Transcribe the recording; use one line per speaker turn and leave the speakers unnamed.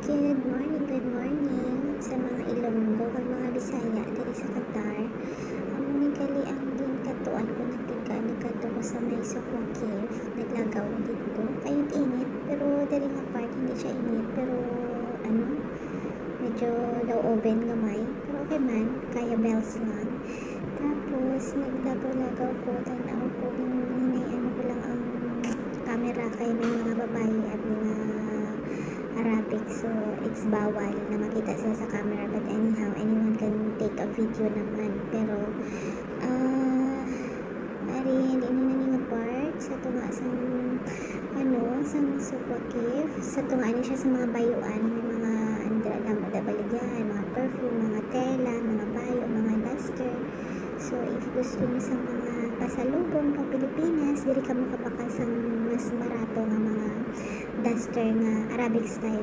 Good morning sa mga Ilonggo kag mga Bisaya diri sa Qatar. Amo gali ang ginkatuan ko nagkadto ko sa may Sukwa Cave, naglagaw dito. Kayong init pero diri nga part hindi siya init pero medyo daw oven gamay. Pero okay man, kaya bells lang. Tapos naglagaw-lagaw ko tanaw ko hinay ko lang ang camera kay may mga babae at mga Arabic, so it's bawal na makita sila sa camera, but anyhow anyone can take a video naman. Pero ari hindi na nga part sa tunga sa Sukwa Cave, sa tunga ni siya sa mga bayuan, may mga andra baligyan, mga perfume, mga tela, mga bayo, mga duster. So if gusto niyo sa mga pasalubong pang Pilipinas, diri ka makapakal sa mas barato nga mga duster nga Arabic style.